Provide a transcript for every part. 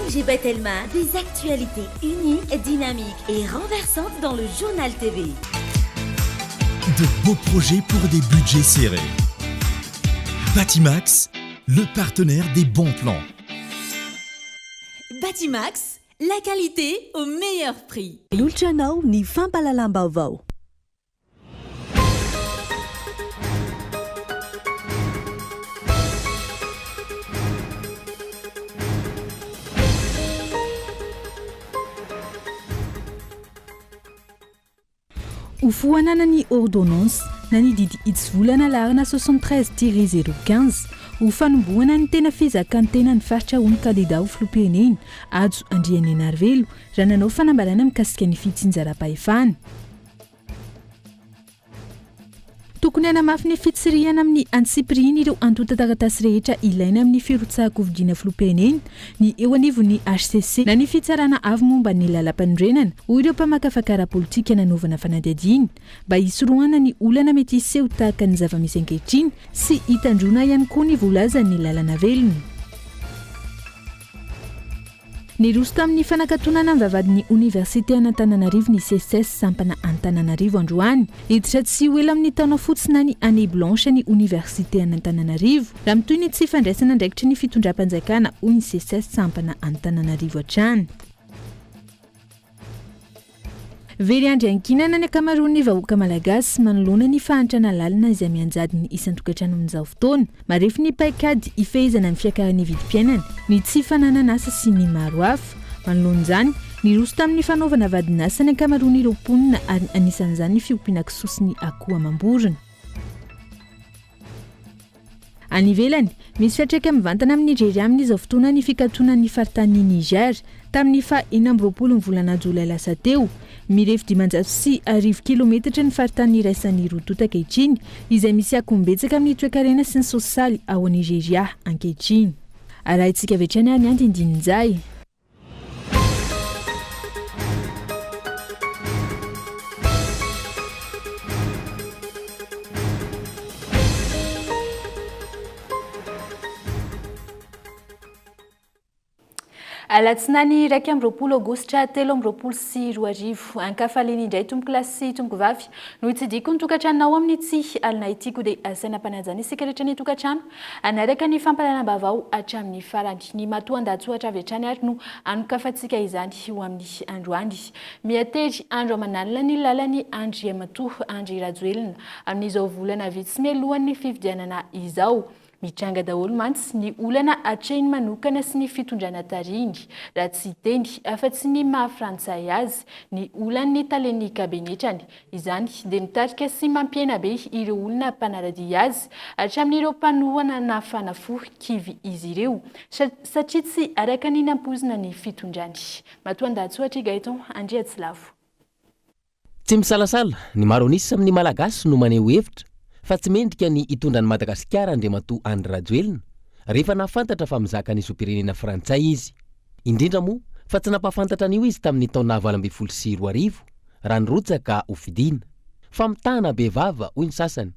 MG Bettelma, des actualités uniques, dynamiques et renversantes dans le journal TV. De beaux projets pour des budgets serrés. Batimax, le partenaire des bons plans. Batimax, la qualité au meilleur prix. Lulchanao ni fampalalam Vaovao. Ho foanana ny ordonnance na ny didy itsvolana larina 73-015 ho fanombohana ny tena fizakantena ny faritra ho ny kandida ho filoham-pirenena Aout Andriany Narvelo raha nanao fanambarana mikasika ny fitsinjaram-pahefana. Tokony hanamafy ny fitsirihana amin'ny antsipiriny ireo antota taratasy rehetra ilaina amin'ny firotsaham-kovidiana filoham-pirenena ny eo anivon'ny HCC na ny fitsarana avy momba ny lalam-panondrenana ho ireo mpamakafaka ara-politika nanaovana fanadihadiana mba hisorohana ny olana mety hiseho tahaka ny zava-misy ankehitriny sy hitandrona ihany koa ny voalazan'ny lalana velona. Niroso tamin'ny fanakatonana ny vavadin'ny Université Antananarivo ny CSS sampana Antananarivo androany. Hiditra tsy ho ela amin'ny taona fotsiny ny année blanche ny Université Antananarivo. Raha mitoy ny tsy fandraisana andraikitry ny fitondram-panjakana ho ny CSS sampana Antananarivo hatrany. Very andry ankinana ny akamaroan'ny vahoaka malagasy manoloana ny fahantrana lalina izay mianjady ny isan-tokantrano amin'izao fotoana. Marefy ny paikady ifehezana ny fiakaran'ny vidim-piainana, ny tsy fananan'asa sy ny maro hafa. Manoloan'izany, niroso tamin'ny fanaovana vadin'asa ny akamaroan'ireo mponina ary anisan'izany ny fiompiana kisoa sy ny akoho amam-borona. Any ivelany, misy fiatraika mivantana amin'ny Nigeria amin'izao fotoana ny fikatoanan'ny faritany Niger tamin'ny fa-20 ny volana Jolay lasa teo. Mirefy 500 kilometatra ny faritany iraisan'ny rototo ankehitriny izay misy akombetsaka amin'ny toe-karena sy ny sosialy ao Nigeria ankehitriny. Arahintsika avy hatrany any andindinin'izay. Alatsinainy 2 Aogositra 2024 ankafaliny indray tomboky lasy sy tomboky vavy no itsidiko ny tokantranonao amin'ny tsy alina itiko dia asaina mpanajana isika rehetra ny tokantrano anaraka ny fampalalam-baovao hatramin'ny farany ny matoan-dahatsohatra avy hatrany ary no anokafantsika izany ho amin'ny androany. Miatery andro aman'alina ny lalany Andry Amatoa Andry Rajoelina amin'izao volana vitsy mialohan'ny fifidianana izao. Mitranga daholo mantsy ny olana hatreny manokana sy ny fitondrana tariny raha tsy teny afa-tsy ny mahafrantsay azy ny olan'ny talen'ny kabinetrany. Izany dia nitarika sy mampiena be ireo olona mpanarady azy hatramin'ireo mpanohana na fanafo kivy izy ireo satria tsy araka ny nampozina ny fitondrany. Matoan-dahatsohatra Gaiton Andriatsilavo. Tsy misalasala ny maro anisa amin'ny malagasy no maneho hevitra fa tsy mendrika ny hitondra ny Madagasikara Andriamatoa Andry Rajoelina rehefa nafantatra fa mizaka ny zopirenena frantsay izy. Indrindra moa fa tsy napafantatra an'io izy tamin'ny taona 2024 raha nirotsaka ho fidiana. Fa mitana be vava hoy ny sasany.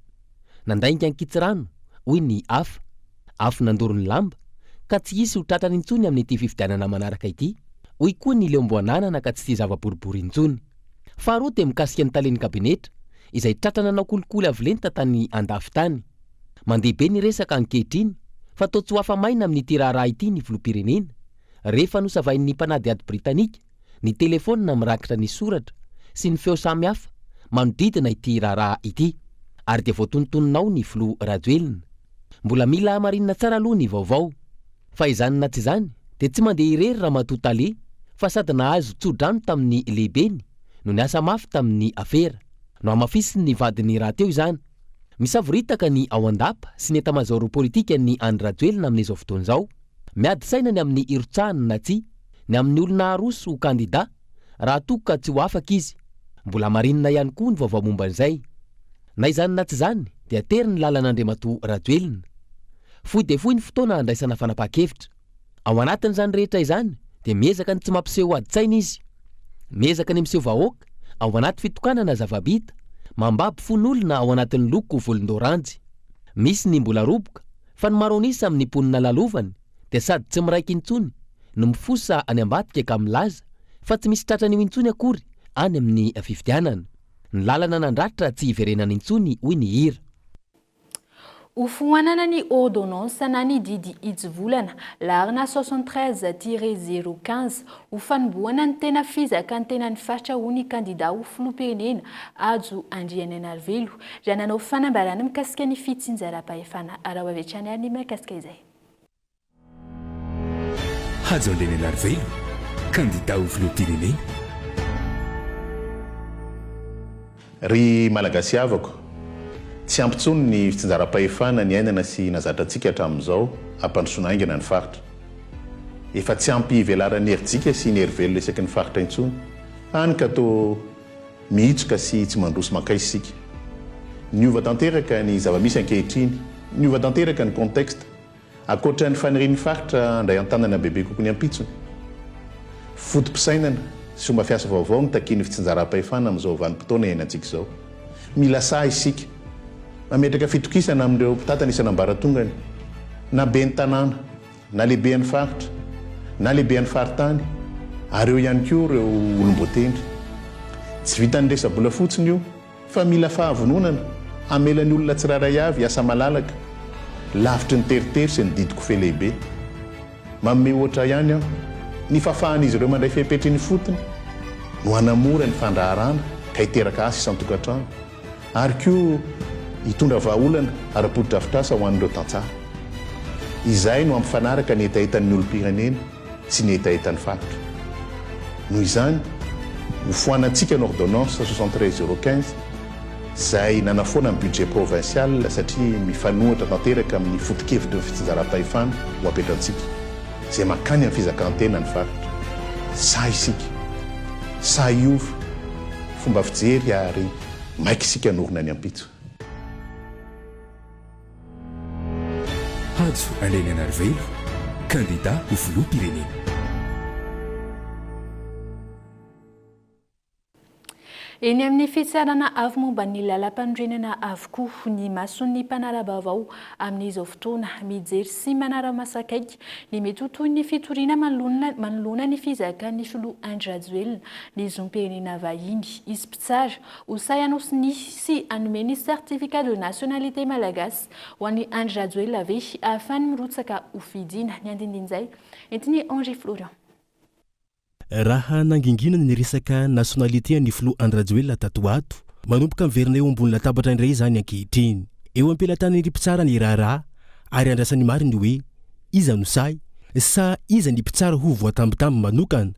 Nandainga ankitsirano hoy ny afo nandoro ny lamba ka tsy hisy ho tratrany intsony amin'ity fifidianana manaraka ity. Hoy koa ny leomboananana ka tsy zava-boribory intsony. Faharoa dia mikasika ny talen'ny kabinetra izay tratrana nanao kolikoly avolenta tany andafy tany. Mandeha be ny resaka ankehitriny fa toa tsy ho afa-maina amin'ny tiraharaha ity ny filoham-pirenena rehefa nosavain'ny mpanady ady Britanika ny telefônina mirakitra ny soratra sy ny feo samy hafa manodidina ity raharaha ity ary dia voatonontononao ny filoha Rajoelina. Mbola mila hamarinina tsara aloha ny vaovao fa izany na tsy izany dia tsy mandeha irery raha matotale fa sady nahazo tsodrano tamin'ny lehibeny no niasa mafy tamin'ny afera. No amafisiny ny vadiny raha teo izany. Misavoritaka ny ao andapa sy ny etamajoro politika ny Andry Rajoelina amin'izao fotoana izao. Miady saina ny amin'ny irotsahana na tsy ny amin'ny olona aroso ho kandida raha toka tsy ho afaka izy. Mbola marinina ihany koa ny vaovao momba an'izay. Na izany na tsy izany dia tery ny lalan'Andriamatoa Rajoelina. Fohy dia fohy ny fotoana andraisana fanapahan-kevitra. Ao anatin'izany rehetra izany dia miezaka ny tsy mampiseho adi-tsaina izy. Miezaka ny miseho vahoaka ao anaty fitokanana zava-bita, mambabo fon'olona ao anatin'ny loko volondoranjy. Misy ny mbola roboka, fa ny maro anisa amin'ny mponina lalovany dia sady tsy miraika intsony no mifosa any ambadika ka milaza fa tsy misy tratrany intsony akory any amin'ny fifidianana. Ny lalana nandratra tsy hiverenana intsony hoy ny hira. Ho foanana ny ordonnance na ny didy ijivolana larina 73-015 ho fanomboana ny tena fizaka ny tena ny faritra ho ny kandida ho filoham-pirenena ajo Andriana Narvelo raha nanao fanambarana mikasika ny fitsinjaram-pahefana raha avy hatrany ary ny mikasika izay. Ajo Andriana Narvelo kandida ho filoham-pirenena. Ry malagasy havako, tsy ampitsony ny fitsinjaram-pahefana ny ainana sy nazatra antsika hatramin'izao hampandrosoana aingana ny faritra. Efa tsy ampy ivelaran'ny herijika sy ny herivelo resaky ny faritra intsony, hany ka to mihitsoka sy tsy mandroso makaisy sika. Niova tanteraka ny zava-misy ankehitriny, niova tanteraka ny contexte, akoatra ny fanirian'ny faritra andray an-tanana bebe kokoa ny ampitsony. Fotom-pisainana sy fomba fiasa vaovao ny takiany fitsinjaram-pahefana amin'izao vanim-potoana iainantsika izao. Mila sahy isika mametraka fitokisana amin'ireo mpitantana isan'ambaratongany, na be ny tanàna, na lehibe ny faritra, na lehibe ny faritany, ary eo ihany koa ireo olom-boatendry. Tsy vitan'ny resa-bola fotsiny io, fa mila fahavononana amelan'ny olona tsiraray avy asa malalaka, lavitry ny teritery sy ny didiko fe lehibe. Manome ohatra ihany aho, ny fahafahan'izy ireo mandray fepetriny fotony no hanamora ny fandraharana ka hiteraka asa isan-tokantrano, ary koa hitondra vahaolana ara-podi-drafitrasa ho an'ireo tantsaha. Izay no ampifanaraka ny etaetan'ny olom-pirenena sy ny etaetan'ny faritra. Noho izany, ho foanantsika ny ordonnance 73-015 izay nanafoana ny budget provincial satria mifanohatra tanteraka amin'ny foto-kevitry ny fitsinjaram-pahefana ho apetrantsika izay makany amin'ny fizakantena ny faritra. Sahy isika, sahy iova, fomba fijery ary maika isika norona ny ampitso. Ajo Andriana Narvelo kandida ho filoham-pirenena. Eny amin'ny fitsarana avy momba ny lalam-panorenana avokoa ny mason'ny mpanara-baovao amin'izao fotoana mijery sy manara-masakaiky ny mety ho toy ny fitoriana manoloana ny fizakan'ny filoha Andry Rajoelina ny zom-pirenena vahiny. Izy mpitsara ho say anosiny sy anome ny certificat de nationalité malagasy ho an'ny Andry Rajoelina ave ahafahany mirotsaka ho fidiana. Ny andindin'izay entiny Henri Florian. Raha nangingina ny resaka nationalité ny filoha Andry Rajoelina tato ato, manomboka miverina eo ambony latabatra indray zany ankehitriny. Eo ampelatany ny mpitsara ny raharaha ary andrasany mariny hoe iza no say sa iza ny mpitsara ho voatambitamby manokana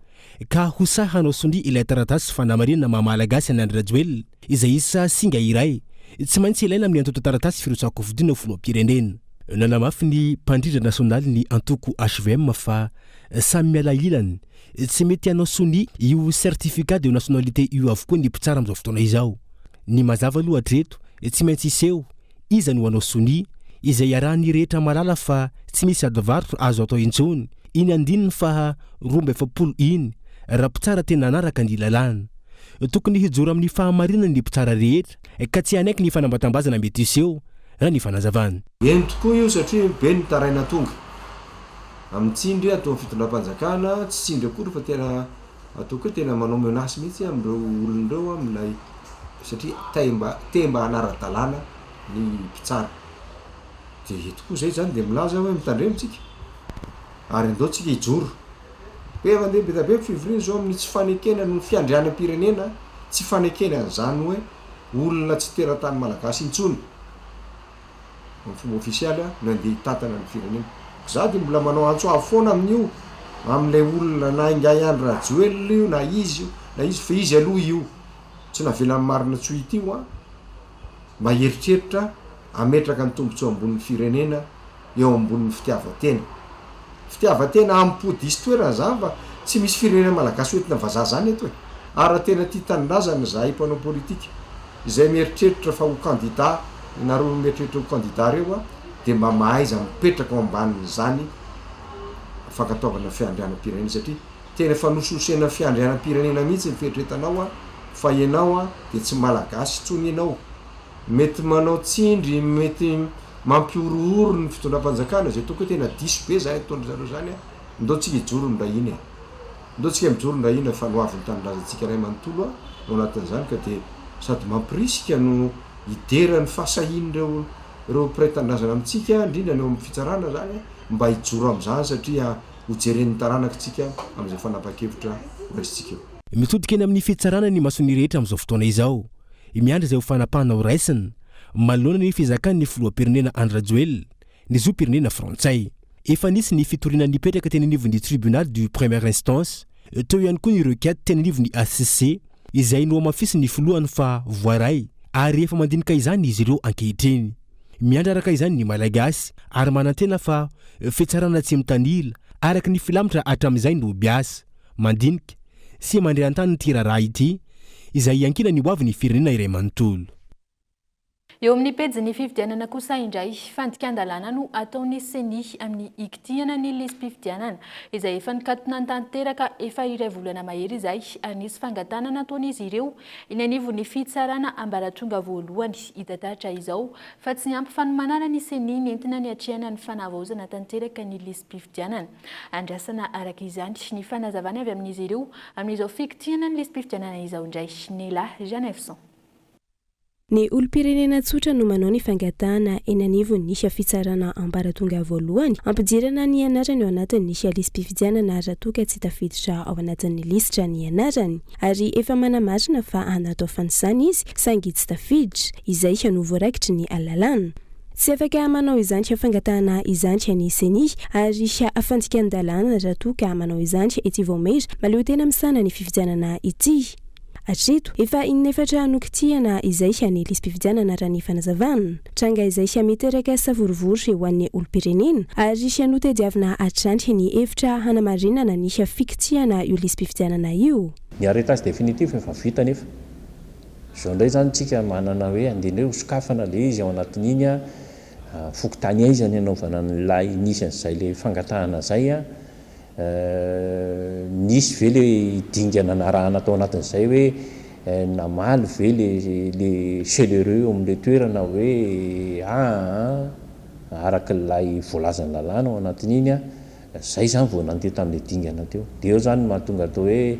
ka ho say hanao soni ilay taratasy fanamarinana mahamalagasy any Andry Rajoelina izay isa singa iray tsy maintsy ilaina amin'ny antoto taratasy firotsako fidiana filoham-pirenena. Nanamafy ny mpandrindra nasionaly ny antoko HVM fa samy miala ilany tsy mety anao soni io certificat de nationalité io avokoa ny mpitsara amin'izao fotoana izao. Ny mazava aloha hatreto tsy maintsy iseho iza no anao soni izay iarahany rehetra malala fa tsy misy adivarotro azo atao intsony iny andininy fa 27 iny raha mpitsara tena anaraka ny lalàna. Tokony hijoro amin'ny fahamarinana ny mpitsara rehetra ka tsy hanaiky ny fanambatambazana mety iseho raha ny fanazavana. Eny tokoa io satria be ny taraina tonga amin'tsindry atao fitondram-panjakana tsy tsindry akory fa tena atao koa tena manao menace mihitsy amin'ireo olon'ireo amin'ilay satria temba anara-dalàna ny mpitsara. Dia tokoa izay zany dia milaza hoe mitandremitsika ary andao tsika hijoro. Be mandeha be tabe fivoriana zao amin'ny tsy fanekena ny fiandrianam-pirenena, tsy fanekena an'izany hoe olona tsy teratany malagasy intsony. Amin'ny fomba ofisialy no andeha hitantana ny firenena. Za dia mbola manao antsoa foana amin'io amin'ilay olona na ingay Andry Rajoelina io na izy fa izy aloha io tsy navela amin'ny marina tsy hita io maheritreritra ametraka ny tombotsoa ambonin'ny firenena eo ambonin'ny fitiavatena ampody isy toerana zany fa tsy misy firenena malagasy hoentina vazaha zany eto e. Ara tena tia tanindrazana zahay mpanao politika izay mieritreritra fa ho candidat nareo mieritreritra ho candidat reo dia mba mahaiza mipetraka ao ambanin'izany fankataovana fiandrianam-pirenena satria tena efa nososena fiandrianam-pirenena mihitsy ny fieritretanao fa ianao dia tsy malagasy tsony ianao. Mety manao tsindry, mety mampiorooro ny fitondram-panjakana izay toko tena diso be zany tondra zareo zany ndotsika ijoro ndra iny e ndotsika mijoro ndra iny fa noaviny tanylazantsika ray manontolo a no anatin'izany ka dia sady mampirisika no idera ny fahasahiny reo mpiray-tanindrazana amintsika indrindra ny eo amin'ny fitsarana zany mba hijoro amin'izany satria hojeren'ny taranakitsika amin'izay fanapa-kevitra raisitsika eo. Mitodika eny amin'ny fitsarana ny masony rehetra amin'izao fotoana izao miandry izay ho fanapahana ho raisina manoloana ny fizakany filoham-pirenena Andradjoel ny zoam-pirenena frantsay. Efa nisy ny fitoriana nipetraka teny anivon'ny tribunal du première instance teo ihany koa ny requête teny anivon'ny ACC izay no amafisy ny filohany fa voaray ary efa mandinika izany izy ireo ankehitriny. Miandry araka izany ny malagasy ary manantena fa fitsarana tsy mitanila araka ny filamitra hatramin'izay no biasa mandinika sy mandray an-tany ny tiraraha ity izay iankina ny hoavy ny firenena iray manontolo. Eo amin'ny pejy ny fifidianana kosa indray fandikan-dalàna no ataony seni amin'ny ikitiana ny lisy-pifidianana izay efa nikatona ny tanteraka efa iray volana mahery izay ary nisy fangatanana ataon'izy ireo eny anivon'ny fitsarana ambaratonga voalohany hitatatra izao fa tsy ampy fanomanana ny seni nentina ny atriana ny fanavaozana tanteraka ny lisy-pifidianana. Andrasana araka izany ny fanazavana avy amin'izy ireo amin'izao fikitiana ny lisy-pifidianana izao indray Nela Janefson. Ny olom-pirenena tsotra no manao ny fangatahana eny anivon'ny nisy fitsarana ambaratonga voalohany ampidirana ny anarany ao anatin'ny nisy lisy-pifidianana raha toa tsy tafiditra ao anatin'ny lisitra ny anarany ary efa manamarina fa anatao fanisany izy saingy tsy tafiditra izay hanovo raikitry ny alalàna. Tsy afaka manao izany fangatahana izany ny seni ary afandikan-dalàna raha toa manao izany ety Vaomera maleo tena misana ny fifidianana ity. Atreto efa inefatra nokitiana izay ny lisy-pifidianana raha ny fanazavana tranga izay miteraka savorovory ho an'ny olom-pirenena ary notediavina atrany ny hevitra hanamarinana ny fikitiana io lisy-pifidianana io. Ny arretage définitif efa vita nefa zao indray zany tsika manana hoe andiny hoe sokafana le izy ao anatin'iny fokotany izy ny anaovana n'lay nisy an'izay le fangatahana zay nisy ve le dingana na raha natao anatin'izay hoe namaly ve le chaleureux amin'le toerana hoe araka lay voalazany lalàna ao anatin'iny zay zany vao nandeha tamin'le dingana teo dia eo zany mahatonga atao hoe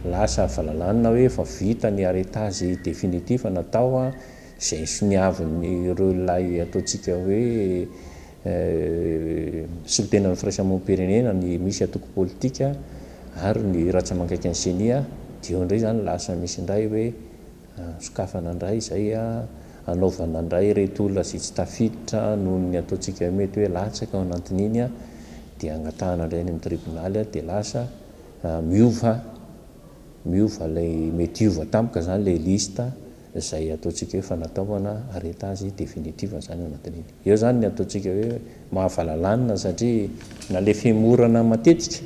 lasa fahalalàna hoe fa vita ny arretage définitif natao zay soniavin'ny ireo lay ataontsika hoe sy tenany firaisamoam-pirenena ny misy atoko politika ary ny ratsa mankaiky ny senia dia indray zany lasa misy indray hoe sokafana indray izay anaovana indray reto olona zay tsy tafiditra noho ny ataontsika mety hoe latsaka ao anatin'iny dia angatahana indray any amin'ny tribonaly dia lasa miova lay mety iova tampoka zany le lista zay ataontsika hoe fanataovana arretage définitif zany anatin'iny. Eo zany ny ataontsika hoe mahavalalàna satria na le femorana matetika.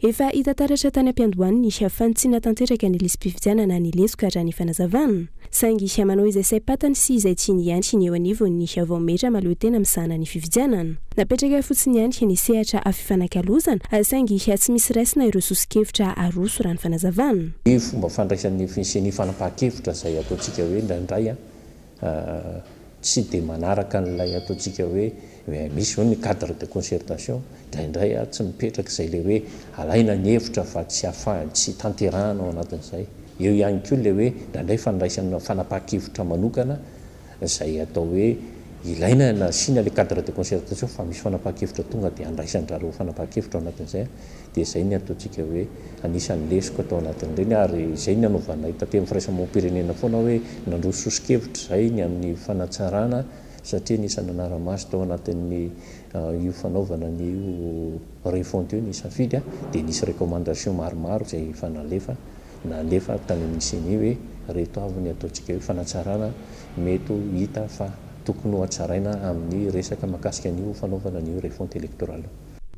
Efa hitataratra tany am-piandohany nisy afantsiana tanteraka ny lisy-pifidianana ny lesoka raha ny fanazavana saingy manao izay saipatany sy izay tsy niantry ny eo anivony nisy Vaomera maleo tena misana ny fifidianana. Napetraka fotsiny ihany ny sehatra afifanakalozana saingy tsy misy raisina ireo sosikevitra aroso raha ny fanazavana. Ny fomba fandraisan'ny seni fanapa-kevitra zay ataontsika hoe indraindray tsy dia manaraka n'lay ataontsika hoe misy zao ny cadre de concertation indraindray tsy mipetraka izay le hoe alaina ny hevitra fa tsy tanterahana ao anatin'izay. Eo ihany koa le hoe indraindray fandraisana fanapa-kevitra manokana izay atao hoe ilaina na sina le cadre de concertation fa misy fanapa-kevitra tonga dia andraisan'rareo fanapa-kevitra ao anatin'izay dia izay ny ataontsika hoe anisan'ny lesoko atao anatin'ireny ary izay ny anaovana hitatemy firaisamoam-pirenena foana hoe nandroso sosikevitra izay ny amin'ny fanatsarana satria nisy nanara-maso tao anatin'ny io fanaovana ny refonte io ny safidy dia nisy recommandation maromaro izay nalefa tany amin'ny seni hoe reto avy ny ataontsika hoe fanatsarana mety hita fa tokony ho atsaraina amin'ny resaka mahakasika an'io fanaovana an'io refonte électorale.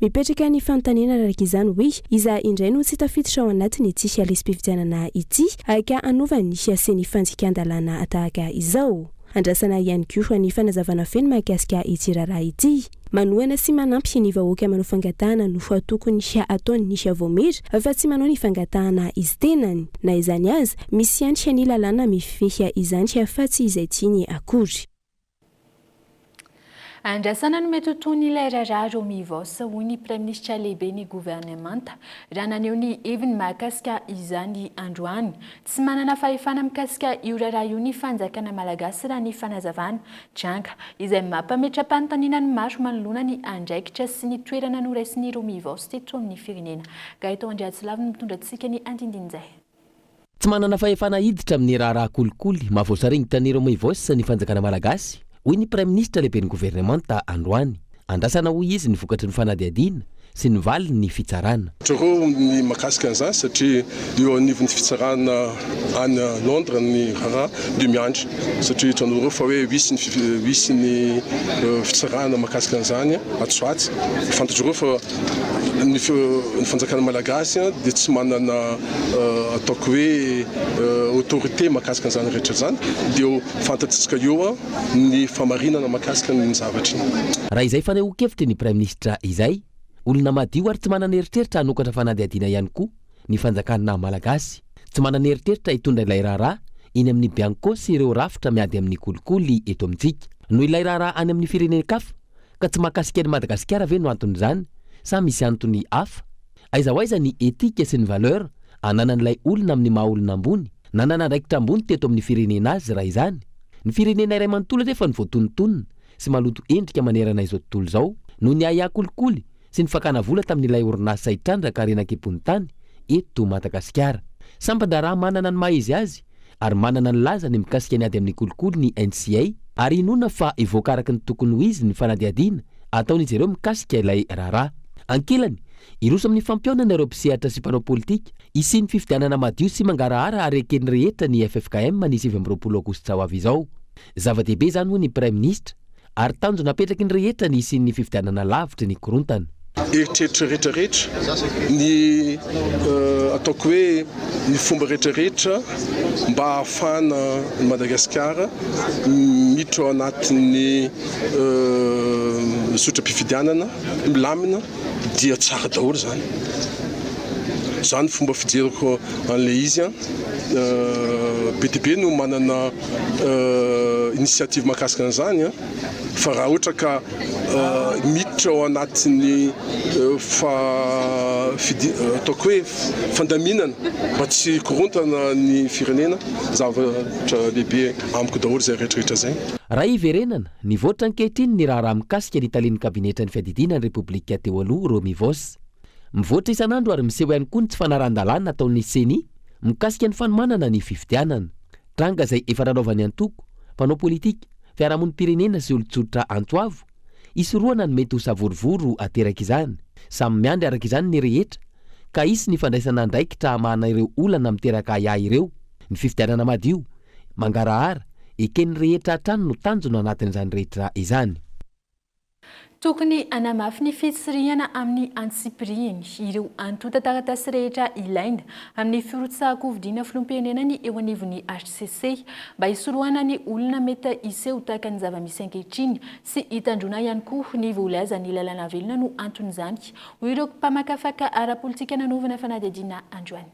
Mipetraka ny fanontaniana araka izany hoe iza indray no tsy tafiditra ao anatiny ity lisy-pifidianana ity aka anova nisy seni fandikan-dalàna tahaka izao. Andrasana ihany koa ny fanazavana feno mahakasika ity raharaha ity. Manohana sy manampy ny vahoaka manao fangatahana no fa tokony ataony nisy Vaomera fa tsy manao ny fangatahana izy tenany na izany aza misy ihany ny lalàna mifehy izany fa tsy izay tiany akory. Andrasana no mety ho toy ny ilay raharaha ro mivosa hoy ny praiminisitra lehibe ny gouvernemanta raha naneho ny heviny mahakasika izany androany tsy manana fahefana mikasika io raharaha io ny fanjakana malagasy raha ny fanazavana tranga izay mampametra-panontaniana ny maro manoloana ny andraikitra sy ny toerana noraisiny ro mivosa teto amin'ny firenena ka itao Andriatsilavy no mitondra antsika ny andindin'izay. Tsy manana fahefana hiditra amin'ny raharaha kolikoly mahavoasaringitra ny ro mivosa ny fanjakana malagasy hoy ny praiminisitra lehibe ny gouvernemanta androany. Andrasana hoy izy ny vokatry ny fanadihadiana sy ny valiny ny fitsarana. Treo ny makasika an'izany satria eo anivon'ny fitsarana any Londres ny raharaha dia miandry satria hitanareo fa hoe wisy ny fitsarana makasika an'izany atsoatsy. Fantatrareo fa ny fanjakana malagasy dia tsy manana ataoko hoe autorité makasika an'izany rehetra zany dia fantatsika eo ny famarinana makasika ny zavatra. Raha izay fanehoan-kevitra ny praiminisitra izay, olona madio ary tsy manana eritreritra hanokatra fanadihadiana ihany koa ny fanjakana malagasy. Tsy manana eritreritra hitondra ilay raharaha iny amin'ny bianco sy ireo rafitra miady amin'ny kolikoly eto amintsika. No ilay raharaha any amin'ny firenenekafa ka tsy mahakasika ny Madagasikara ve no anton'izany sa misy antony hafa? Aiza ho aiza ny etika sy ny valeur ananan'ilay olona amin'ny maha-olona ambony na nanandraikitra ambony teto amin'ny firenena azy raha izany. Ny firenena iray manontolo rehefa ny voatonontonona sy maloto endrika manerana izao tontolo izao no ny ahiahy kolikoly sy ny fakana vola tamin'ilay orinasa hitrandraka renan-kibony tany eto Madagasikara. Sambandaraha manana ny maha-izy azy ary manana ny laza ny mikasika ny ady amin'ny kolikoly ny NCA ary inona fa ivoaka araka ny tokony ho izy ny fanadihadiana ataon'izy ireo mikasika ilay raharaha. Ankilany, iroso amin'ny fampiaonana ireo mpisehatra sy mpanao politika isy ny fifidianana madio sy mangarahara ary ekeny rehetra ny FFKM ny 7 Aogositra ho avy izao. Zava-dehibe izany hoy ny praiminisitra ary tanjo napetraky ny rehetra ny isy ny fifidianana lavitra ny korontana. Eritreritra rehetrarehetra ny ataoko hoe ny fomba rehetrarehetra mba ahafahana Madagasikara miditra ao anatin'ny sotram-pifidianana milamina dia tsara daholo zany. Zany fomba fijeriko an'ilay izy BTB no manana initiative mahakasika an'izany fa raha ohatra ka miditra ao anatin'ny ataoko hoe fandaminana mba tsy korontana ny firenena zavatra lehibe amiko daholo zay rehetrarehetra zay. Raha iverenana nivoatra ankehitriny ny raharaha mikasika ny talian'ny kabinetra ny fiadidina ny Repoblika teo aloha Romy Vos. Mivoatra isan'andro ary miseho ihany koa ny tsy fanaran-dalàna ataon'ny CENI mikasika ny fanomanana ny fifidianana. Tranga izay efa nanaovany antoko, mpanao politika, fiarahamonim-pirenena sy olon-tsotra antoavo, isoroana ny mety ho savorovoro ateraka izany. Samy miandry araka izany ny rehetra, ka isy ny fandraisana andraikitra mahana ireo olana miteraka ahiahy ireo. Ny fifidianana madio, mangarahara, ekeny rehetra hatrany no tanjona anatin'izany rehetra izany. Tokony anamafy ny fitsirihana amin'ny antsipirihiny ireo antota taratasy rehetra ilaina amin'ny firotsaham-pifidiana filoham-pirenena ny eo anivon'ny HCC mba hisorohana ny olona mety hiseho tahaka ny zava-misy ankehitriny sy hitandrona ihany koa ny voalazan'ny lalàna velona no anton'izany hoy ireo mpamakafaka ara-politika nanaovana fanadihadiana androany.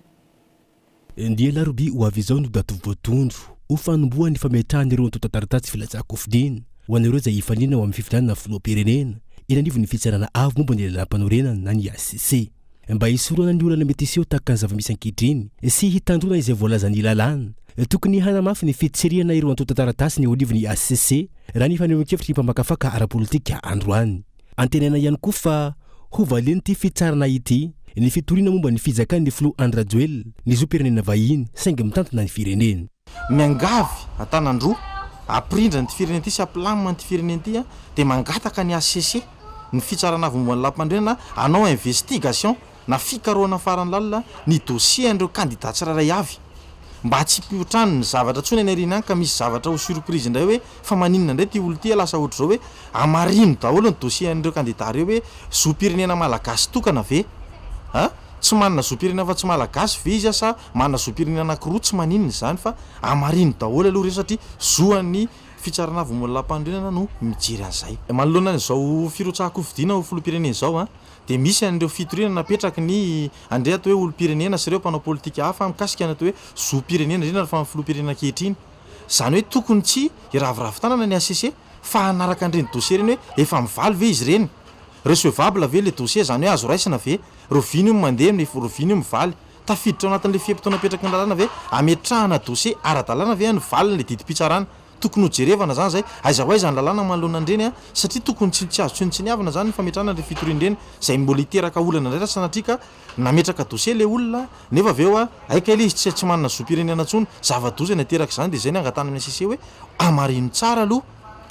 Ndia larobi ho avy izao no daty voatondro ho fanomboa ny fametrahana ireo antota taratasy filazaham-pifidiana ho an'ireo izay hifanina ao amin'ny fifidianana filoham-pirenena eny anivon'ny ny fitsarana avo momba ny lalam-panorenana na ny ACC mba hisoroana ny olana mety hiseho tahaka ny zava-misy ankehitriny sy hitandrona izay voalazan'ny lalàna. Tokony hanamafy ny fitsirihana ireo antota taratasy ny eo anivon'ny ACC raha ny fanehoan-kevitry ny mpamakafaka ara-politika androany. Antenana ihany koa fa ho valeny ty fitsarana ity ny fitoriana momba ny fizakan'ny filoha Andrajoel ny zo-pirenena vahiny saingy mitantana ny firenena. Miangavy atanandroa aprindra ny firenena ity sy aplamina ny firenena ity dia mangataka ny ACC ny fitsarana avy lampandrenana anao investigation na fikarohana farany lalina ny dossier andreo candidat tsiraray avy mba tsy mpihotrano ny zavatra tsony any arina ka misy zavatra ho surprise indray hoe fa maninona indray ty olo ty lasa ohatra zao hoe amarino daholo ny dossier andreo candidat reo hoe zo-pirenena malagasy tokana ve tsy manana zo-pirenena fa tsy malagasy ve izy asa manana zo-pirenena anankiroa tsy maninona izany fa amarino daholo aloha reo satria zoan'ny fitsarana avy lampandrenana no mijery an'izay. Manoloana n'izao firotsaham-pifidiana ho filoham-pirenena izao dia misy an'ireo fitoriana napetraky ny andray atao hoe olom-pirenena sy ireo mpanao politika hafa mikasika ny atao hoe zo-pirenena indrindra fa filoham-pirenena ankehitriny. Zany hoe tokony tsy iraviravy tanana ny ACC fa hanaraka andreny dossier reny hoe efa mivaly ve izy reny recevable ve le dossier zany hoe azo raisina ve roviny io mandeha roviny io mivaly tafiditra ao anatin'le fiepitona apetraka ny lalàna ve ametrahana dossier ara-dalàna ve nyvaliny le didi-pitsarana tokony hojerevana zany zay aiza ho aiza ny lalàna manoloana andreny a satria tokony tsy azo tsy ny havana zany ny fametrahana le fitorindreny zay mbola iteraka olana indray sanatrika nametraka dossier le olona nefa aveo a aika ile izy tsy manana zopirenena ntsony zava-doza nateraka zany de zay ny angatana amin'ny ACC hoe amarino tsara aloha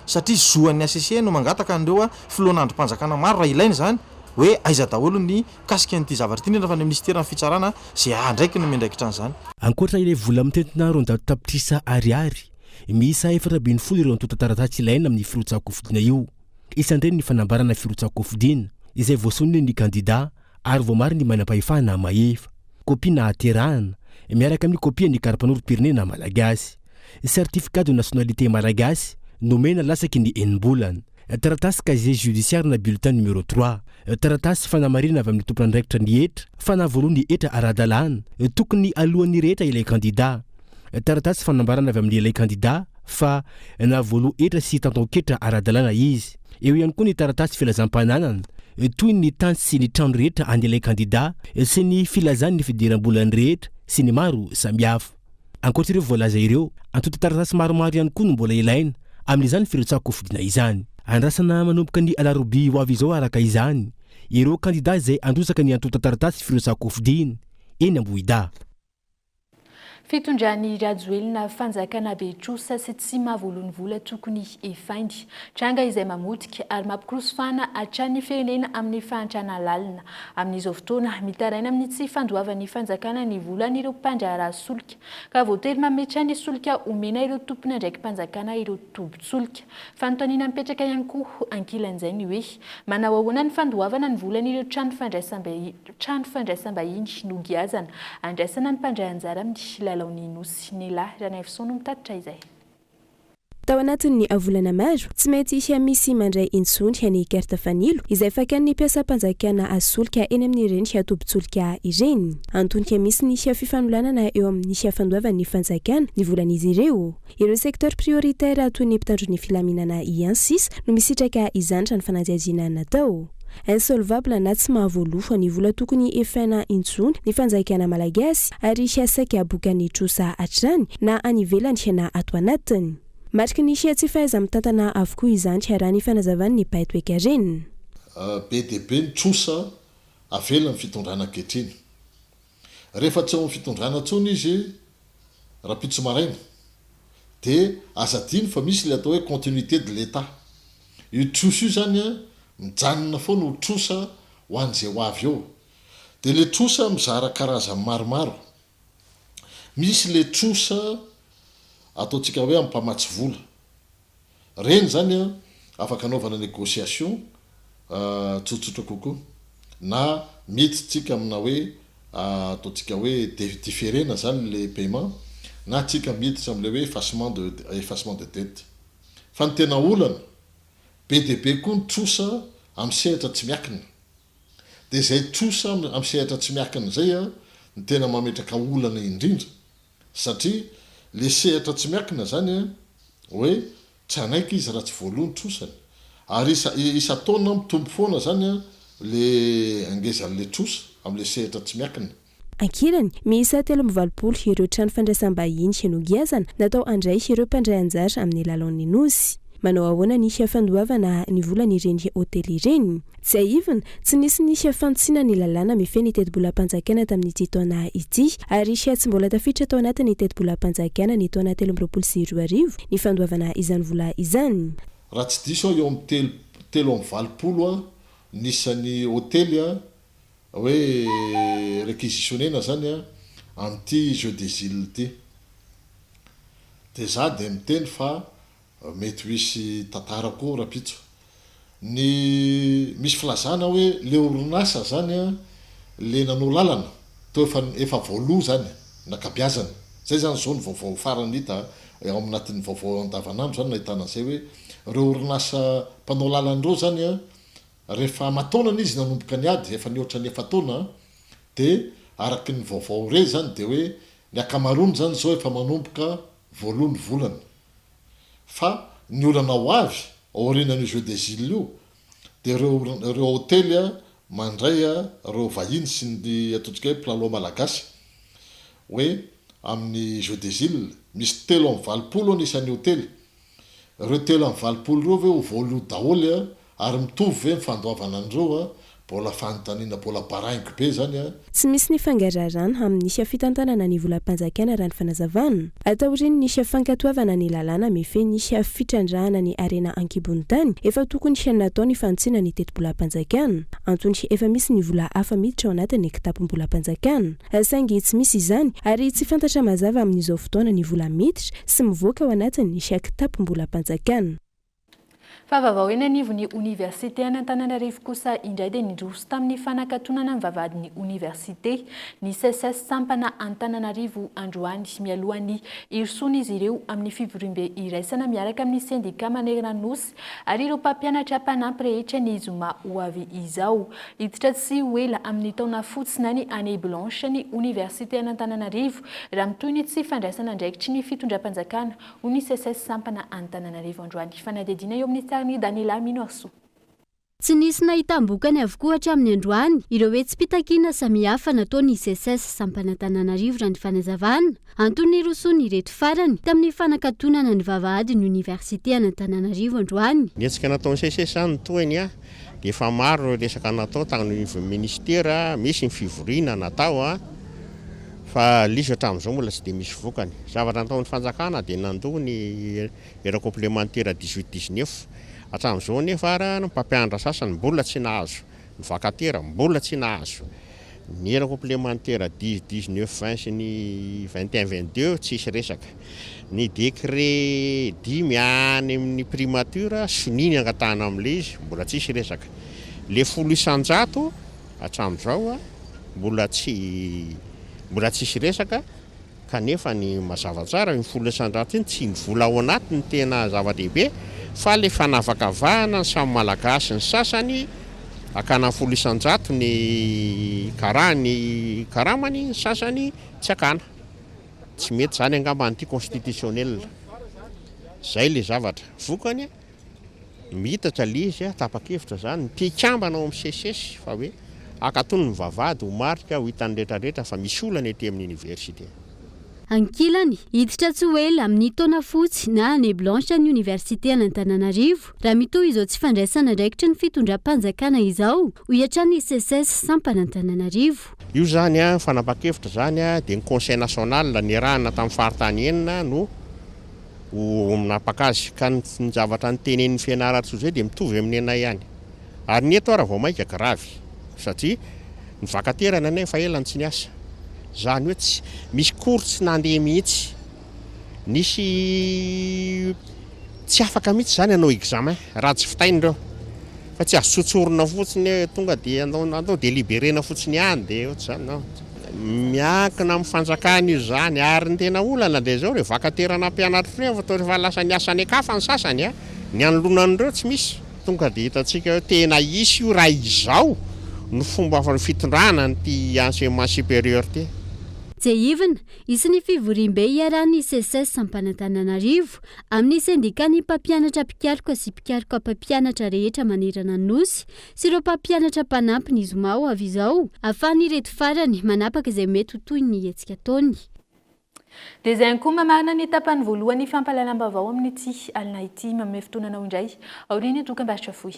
satria zoan'ny ACC no mangataka andreo a filoan'androm-panjakana maro raha ilainy zany hoe aiza daholo ny kasika n'ity zavatra ity nefa ny ministera ny fitsarana zay andraiky no mendraikitra an'izany ankoatra ilay vola mitentina rondato tapitrisa ariary miisa 4 ireo antota-taratasy ilaina amin'ny firotsakofidina io isan'ireny ny fanambarana firotsakofidina izay voasoniny ny kandida ary voamary ny manam-pahefana maefa kopia na aterahana miaraka amin'ny kopia ny karapan'olom-pirenena malagasy certificat de nationalité malagasy nomena lasaky ny enim-bolana taratasy casier judiciaire na bulletin numéro 3 taratasy fanamarina avy amin'ny tompon'andraikitra ny etra fanavoaloha ny etra ara-dalàna tokony alohan'ny rehetra ilay kandida taratasy fanambarana avy amin'ny ilay kandida fa navoaloha etra sy tanton-ketra ara-dalàna izy eo ihany koa ny taratasy filazam-pananana toy ny tany sy ny trano rehetra any ilay kandida sy ny filazany ny fidiram-bolany rehetra sy ny maro samihafa ankoatra ireo voalaza ireo antota taratasy maromaro ihany koa no mbola ilaina amin'izany firotsakofidina izany andrasana manomboka ny alaroby ho avy izao araka izany ireo kandida zay androsaka ny antota taratasy firotsakofidina eny Ambohida. Fitondrany rajoelina fanjakana Betrosa sy tsy mahavoalony vola tokony efaindy tranga izay mamotika ary mampikirosofana hatrany firenena amin'ny fahantrana lalina amin'izao fotoana mitaraina amin'ny tsy fandoavany fanjakana ny volan'ireo mpandraharaha solika ka voatery mametra ny solika omena ireo tompony ndraiky mpanjakana ireo tombon-tsolika fanontaniana mipetraka ihany koa ankilan'izay ny hoe manao ahoana ny fandoavana ny volan'ireo trano fandraisam-bahiny no giazana andraisana ny mpandray anjara amin'ny lalao-ninosy ny lahy Ranefson no mitatitra izay. Tao anatin'ny volana maro tsy mety isy misy mandray intsony any karta fanilo izay fakan'ny mpiasam-panjakana asolika eny amin'ireny tombon-tsolika ireny antonika misy ny fifanoloanana eo amin'ny fandoavan'ny fanjakana ny volan'izy ireo sektor prioritaire toy ny mpitandron'ny filaminana IANSIS no misitraka izantra ny fanadihadiana natao insolvable na tsy mahavoalofa ny vola tokony efaina intsony ny fanjakana malagasy ary siasaka abokany trosa atrany na anivelany na ato anatiny marika ny tsy faiza mitantana avokoa izany raha ny fanazavan'ny baito ekareny BDB ny trosa avelany fitondrana ankehitriny rehefa tsy ao fitondrana tsony izy raha pitso maraina dia azadiny fa misy le atao hoe continuité de l'état io trosa io zany mijanona foana ho trosa ho an'izay ho avy eo dia le trosa mizara karazany maromaro misy le trosa ataontsika hoe amin'ny mpamatsy vola reny zany a afaka anaovana négociation tsotsotra kokoa na mety tsika amina hoe ataontsika hoe différena zany le paiement na tsika miditra am'le hoe effacement de dette fa ny tena olana BDB koa ny trosa amin'ny sehatra tsy miakina dia zay trosa amin'ny sehatra tsy miakina zay a ny tena mametraka olana indrindra satria le sehatra tsy miakina zany a hoe tsy anaiky izy raha tsy voalohany trosany ary isa-taona mitombo foana zany a le angezan'le trosa amin'le sehatra tsy miakina ankilany miisa 3 ireo trano fandraisam-bahiny no giazana natao andray ireo mpandray anjara amin'ny lalao-ny nosy manao ahoana ny fandoavana ny volan'ireny hotely ireny tsy aivina tsy nisy ny fantsina ny lalàna mifeny teti-bolam-panjakana tamin'ity taona ity ary tsy mbola tafiditra tao anatin'ny teti-bolam-panjakana ny taona 2022 ny fandoavana izany vola izany raha tsy diso eo amin'ny 320 a nisan'ny hotely a hoe réquisitionnena zany a amin'ity jeu des îles ity dia za dia miteny fa mety misy tantara koa rapitso ny misy filazana hoe le orinasa zany a le nanao lalana to efa voaloha zany nakabiazana zay zany zao ny vaovao farany hita ao aminatin'ny vaovao andavanandro zany nahitana an'izay hoe reo orinasa mpanao lalan'ireo zany a rehefa mataonana izy nanomboka ny ady efa nihoatra ny efa taona dia araky ny vaovao re zany dia hoe ny akamarony zany zao efa manomboka voalohany volana fa ny olana ho avy aorinan'io jeu des îles io dia reo hôtely a mandray a reo vahiny sy ny ataontsika hoe plaloa malagasy hoe amin'ny jeu des îles misy 3 anisan'ny hôtely reo 3 reo ve ho voalo daholy a ary mitovy ve mifandoavana an'ireo a mbola fanontaniana mbola baraingo be zany a tsy misy ny fangararana amin'ny nisy fitantanana ny volam-panjakana raha ny fanazavana atao reny nisy fankatoavana ny lalàna mefe nisy fitrandrahana ny arena ankibony tany efa tokony hiana natao ny fantsiana ny tetim-bolam-panjakana antony efa misy ny vola hafa miditra ao anatin'ny kitapom-bolam-panjakana saingy tsy misy izany ary tsy fantatra mazava amin'izao fotoana ny vola miditra sy mivoaka ao anatin'ny nisy kitapom-bolam-panjakana. Fa vaovao eny anivon'ny université any Antananarivo kosa indray dia nindroso tamin'ny fanakatonana ny vavahadin'ny université ny CSS sampana Antananarivo androany mialohan'ny irsona izy ireo amin'ny fivorimbe iraisana miaraka amin'ny sendika manerana nosy ary ireo mpampianatra mpanampy rehetra ny zoma ho avy izao hiditra tsy ho ela amin'ny taona fotsiny any année blanche ny université any Antananarivo raha mitoy ny tsy fandraisana ndraikitry ny fitondram-panjakana ho ny CSS sampana Antananarivo androany fanadidina eo amin'ny Daniela Minoasso. Tsy nisy nahitam-bokany avokoa hatramin'ny androany ireo hoe tsy pitakiana samihafa nataony CSS sampana Antananarivo raha ny fanazavana antony rosoany ireto farany tamin'ny fanakatonana ny vavahadin'ny université any Antananarivo androany. Nietsika nataony CSS any toany a dia efa maro resaka natao tamin'ny ministera misy ny fivoriana natao fa lizy hatramin'izao mbola tsy dia misy vokany. Zavatra nataon'ny fanjakana dia nandoa ny era complémentaire 18-19 hatramin'izao nefa ara ny mpampianatra sasany mbola tsy nahazo ny vacataire mbola tsy nahazo ny era complémentaire 19-20 sy ny 21-22 tsisy resaka ny décret 10 any amin'ny primature soniny angatahana amin'ilay izy mbola tsisy resaka le 100 hatramin'izao mbola tsisy resaka kanefa ny mazava tsara ny 100 iny tsy mivola ao anatiny tena zava-dehibe fa le fanavakavahana ny samy malagasy ny sasany akana 100 ny karamany ny sasany tsy akana tsy mety zany angamba anty constitutionnel zay le zavatra vokany mihitatra le izy tapa-kevitra zany mpikambana ao amin'ny CSS fa hoe akatony ny vavahady ho marika ho hitan'ny rehetrarehetra fa misy olana ety amin'ny université. Ankilany hiditra tsy ho ela amin'ny taona fotsy na année blanche ny université any Antananarivo raha mitohy izao tsy fandraisana ndraikitry ny fitondram-panjakana izao ho hiatrany CSS sampana Antananarivo. Io zany fanapa-kevitra zany dia ny conseil national ny rahana tamin'ny faritany enina no ho napakazy ka ny zavatra ny tenen'ny fianaratso zay dia mitovy amin'ny anay ihany ary ny eto ara vao maika gravy satria ny vacataire nanay fa elany tsy niasa zany hoe tsy misy cours tsy nandeha mihitsy nisy tsy afaka mihitsy zany anao examen raha tsy fitainireo fa tsy azo tsotsorona fotsiny tonga dia andao délibérena fotsiny ihany dia ohatry zany miankina amin'ny fanjakana io zany ary ny tena olana dia zao re vacataire nampianatra reo fa rehefa lasa niasa any akafa ny sasany ny anolonan'ireo tsy misy tonga dia hitantsika tena isy io raha izao ny fomba fitondrana ny enseignement supérieur ty. Jeivina isan'ny fivorimbe iarahan'ny CSS sampana Antananarivo amin'ny sendikany mpampianatra mpikaroka sy mpikaroka mpampianatra rehetra manerana ny nosy sy ireo mpampianatra mpanampy ny zoma ho avy izao ahafahany ireto farany manapaka izay mety ho toy ny hetsika taony. Dia izay koa mamarina ny tapany voalohany fampalalam-baovao amin'ity alina ity manome fotoananao indray aoriany dokam-barotra fohy.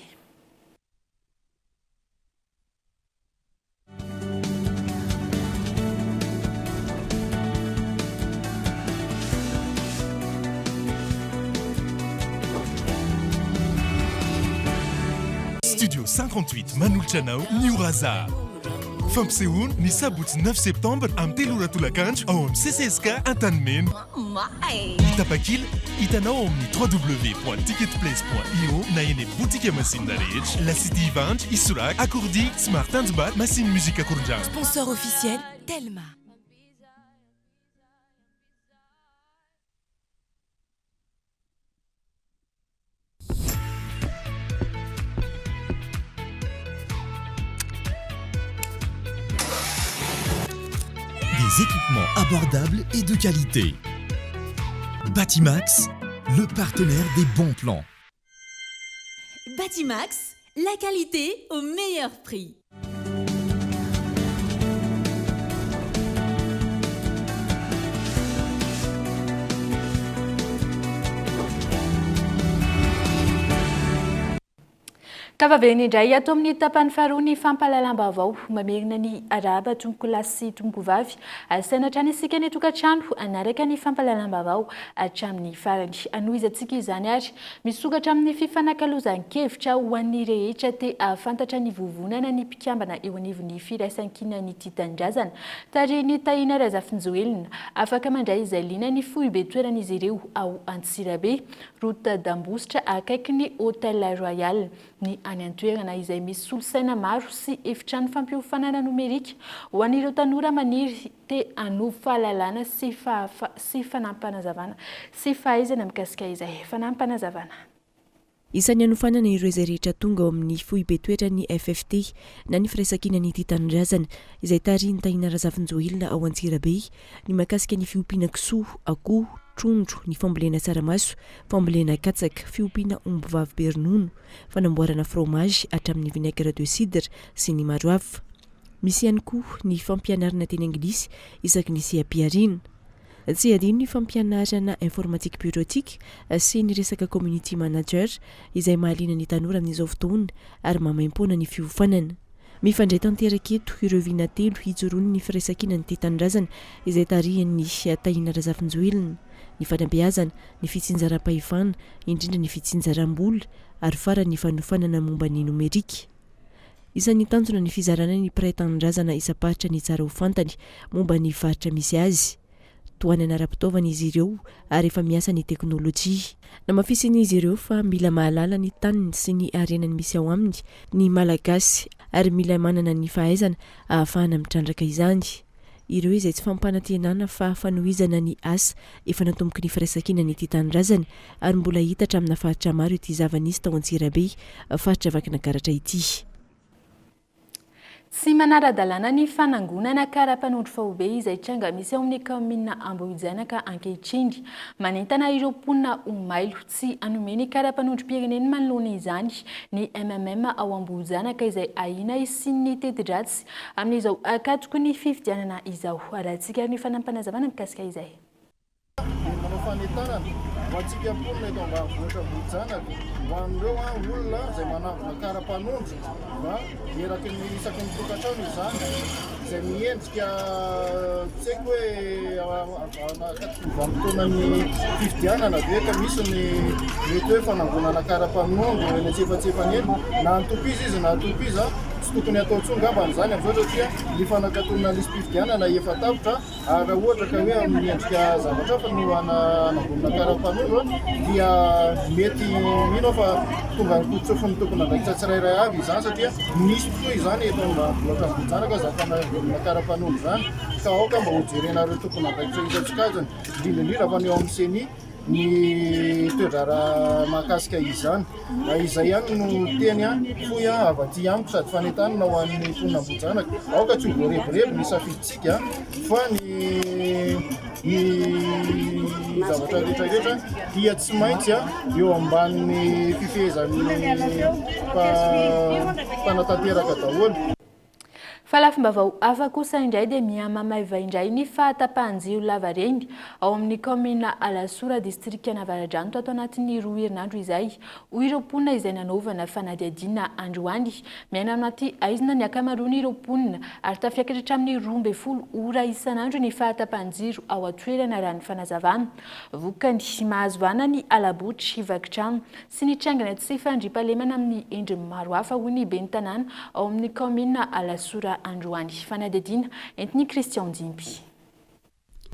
Studio 58 Manoltranao New Razar. Fampisehoany ny sabotsy 9 septembre amin'ny telora tolakandro ao amin'ny CCSK Antanimeno. Itapakila hitanao ao amin'ny www.ticketplace.io na eny boutique masina rehetra. Lasity hivandry isoraka accordi Smart Handbat machine musique akorondrano. Sponsor officiel Telma. Des équipements abordables et de qualité. Batimax, le partenaire des bons plans. Maximax, la qualité au meilleur prix. Tavaveny indray ato amin'ny tapany faharoa ny fampahalalam-baovao mamerina ny araba tomboko lahy sy tomboko vavy asaina hatrany isika ny tokantrano anaraka ny fampahalalam-baovao hatramin'ny farany anohizantsika izany ary misokatra amin'ny fifanankalozan-kevitra ho an'ny rehetra te ahafantatra ny vovonana ny mpikambana eo anivon'ny firaisan-kina ny titan-drazana tariny Taina Razafinjoelina afaka mandray izay liana ny foibe toeran'izy ireo ao Antsirabe route d'Ambositra akaiky ny Hôtel Royal ny any an-toerana izay misy solosaina maro sy efitrano fampiofanana nomerika ho an'ireo tanora maniry te anovo fahalalana sy fanampanazavana sy fahaizana mikasika izay fanampanazavana. Isan'ny anofanana ireo izay rehetra tonga ao amin'ny foibe toetra ny FFT na ny firaisan-kina ny titan-drazana izay tariny Taina Razafinjoelina ao Antsirabe ny makasika ny fiompiana kisoa, akoho, trondro, ny fambolena tsaramaso, fambolena katsaka, fiompiana omby vavy be ronono, fanamboarana fromage hatramin'ny vinaigre de cidre sy ny maro hafa. Misy ihany koa ny fampianarana teny anglisy isaky ny sehampiarina. Tsy adino ny fampianarana informatique bureautique sy ny resaka community manager izay mahaliana ny tanora amin'izao fotoana ary mamaim-poana ny fiofanana. Mifandray tanteraka eto ireo vina telo hijoroany ny firaisan-kina ny titan-drazana izay tarihan'ny Taina Razafinjoelina, ny fanabeazana, ny fitsinjaram-pahefana, indrindra ny fitsinjaram-bola ary farany ny fanofanana momba ny nomerika. Isan'ny tanjona ny fizarana ny mpiray tanindrazana isapahatra ny tsara ho fantany momba ny faritra misy azy. Toanana ara-pitaovana izy ireo ary efa miasa ny teknôlôjia. Namafisin'izy ireo fa mila mahalala ny taniny sy ny arenany misy ao aminy ny malagasy ary mila manana ny fahaizana ahafahana mitrandraka izany. Ireo izay tsy fampanantenana fa fanohizana ny asa efa natomboky ny firaisan-kina ny titan-drazana ary mbola hita hatramina faritra maro ity zava-nisy tao Antsirabe faritra vakina karatra ity. Sy manara-dalàna ny fanangonana karapanondro faobe izay tranga misy ao amin'ny kaomina Ambohijanaka ankehitriny manentana ireo mponina Omailo tsy anome ny karapanondrom-pirenena manoloana izany ny MMM ao Ambohijanaka izay ahina sy ny teti-dratsy amin'izao akatoko ny fifidianana izao. Arahantsika ny fanampanazavana mikasika izay. Antsika mponina eto ambanivohitra Ambohijanaka mba amin'ireo olona izay manavona karapanondro mba eraky ny isaky ny tokantrano izany izay miendrika tsy haiko hoe vanim-potoanany fifidianana dia ka misy ny mety hoe fanangonana karapanondro eny antsefatsefany eny na antopiza izy na atopiza tsy tokony atao tsongambany izany amin'izao satria ny fanakatonana lisy mpifidianana efa tapitra ary raha ohatra ka hoe amin'ny endrika zavatra fa no anangonana karapanondro dia mety mino fa tonga tsofin'ny tokony andraikitra tsirairay avy izany satria misy tokoa izany eto ambanivohitra Ambohijanaka zafanangonana karapanondro izany ka aoka mba ho jerenareo tokony andraikitra isan-tsikajany indrindrandrindra fa ny eo amin'ny seni ny toedrara mahakasika izany. Izay ihany no teny foy avy aty amiko sady fanentanana ho an'ny mponina Ambohijanaka. Aoka tsy ho voarebireby ny safiditsika fa ny zavatra rehetrarehetra dia tsy maintsy eo ambanin'ny fifehezan'ny mpanatanteraka daholo. Falafimbavao hafa kosa indray dia mihamamaiva indray ny fahatapahan-jiro lavareny ao amin'ny kaomina Alasora distrika Navaradrano ato anatin'ny 2 herinandro izay ho ireo mponina izay nanaovana fanadihadiana androany miaina anaty aizina ny akamaroany ireo mponina ary tafiakatra hatramin'ny 12 ora isanandro ny fahatapahan-jiro ao atoerana raha ny fanazavana vokany mahazo vana ny alabotry vakitrano sy ny trangana tsy fandriampahalemana amin'ny endriny maro hafa ho ny ben'ny tanàna ao amin'ny kaomina Alasora androany fanadihadiana entiny Christian Dimpy.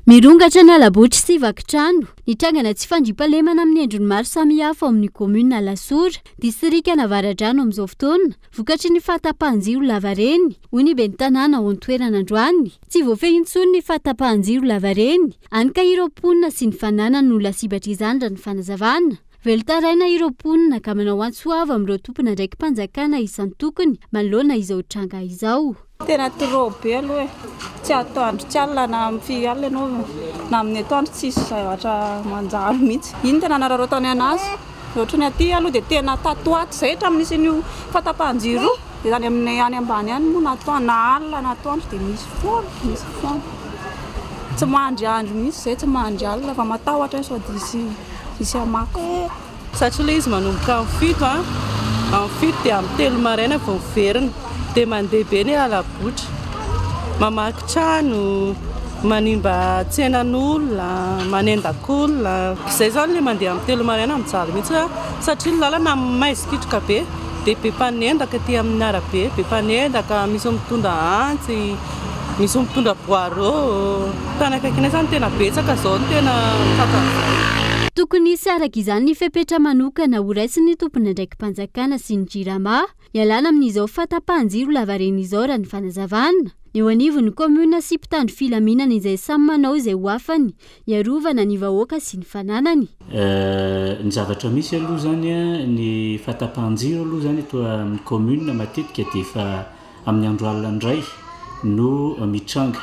Mirongatra ny alabotry sy vakitrano ny trangana tsy fandriampahalemana amin'ny endriny maro samihafa ao amin'ny komuna Alasora distrika Navaradrano amin'izao fotoana vokatry ny fahatapahan-jiro lavareny hoy ny ben'ny tanàna ao an-toerana androany tsy voafehy intsony ny fahatapahan-jiro lavareny any ka ireo mponina sy ny fananana no lasibatra izany raha ny fanazavana. Velotaraina ireo mponina ka manao antsoava amin'ireo tompona ndraiky mpanjakana isan'ny tokony manoloana izao tranga izao. Tena trop be aloha tsy atoandro tsy alina na amin'ny firy alina ianao na amin'ny atoandro tsisy zavatra manjary mihitsy. Iny tena nararotany anazy ohatrany aty aloha dia tena tatoaty zay hatramin'nisy io fatapahan-jiro dia zany amin'ny any ambany any moa natoandro na alina natoandro dia misy foana tsy mahandry andro misy zay tsy mahandry alina fa matahotra sao dia isy amako satria ilay izy manomboka amin'ny fito amin'ny fito dia amin'ny telo maraina vao miverina dia mandeha be ny alabotra mamaky trano manimba tsenan'olona manendak'olona izay zany ilay mandeha amin'ny telo maraina mijaly mihitsy satria ny lalana maizikitroka be dia be mpanendaka aty amin'ny arabe be mpanendaka misy mitondra antsy misy mitondra boireau tany akaikinay zany tena betsaka zao ny tena tokony isy araka izany ny fepetra manokana ho raisin'ny tompony ndraiky mpanjakana sy ny jirama ialana amin'izao fatapahan-jiro lavareny izao raha ny fanazavana eo anivon'ny komuna sy mpitandro filaminana izay samy manao izay ho afany iarovana ny vahoaka sy ny fananany ny zavatra misy aloha zany ny fatapahan-jiro aloha zany eto amin'ny komuna matetika dia efa amin'ny andro alina indray no mitranga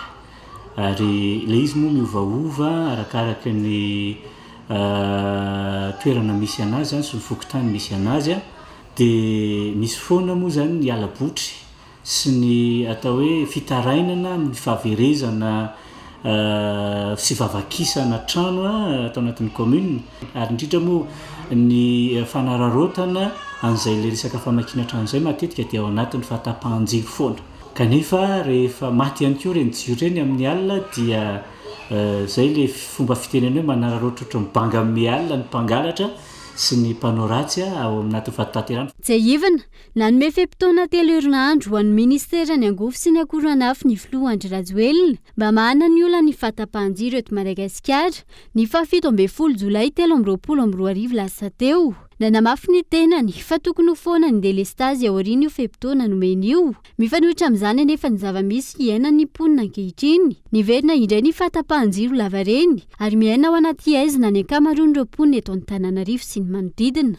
ary ilay izy moa miovaova arakaraka ny toerana misy anazy zany sy ny fokotany misy anazy dia misy foana moa zany ny alabotry sy ny atao hoe fitarainana ny fahaverezana sy vavakisana trano atao anatin'ny commune ary indrindra moa ny fanararotana an'izay le resaka famakina trano izay matetika dia ao anatin'ny fatapahan-jiro foana kanefa rehefa maty ihany koa reny jiro reny amin'ny alina dia zay le fomba fitenena hoe manararotra ohatry mibanga amin'ny alina ny mpangalatra sy ny mpanao ratsy ao anatin'ny fataterana tsy ahivana nanome fe-potoana 3 herinandro ho an'ny ministera ny angofo sy ny akoranafo ny filoha Andry Rajoelina mba mahana ny olana ny fatapahan-jiro eto Madagasikara ny 17 Jolay 2024 lasa teo nanamafy ny tenany fa tokony ho foana ny delestazy ao aoriana io fe-potoana nomeny io mifanohitra amin'izany anefa ny zava-misy hiainan'ny mponina ankehitriny niverina indray ny fatapahan-jiro lavareny ary miaina ao anaty aizina ny ankamaroan'ireo mponina eto Antananarivo sy ny manodidina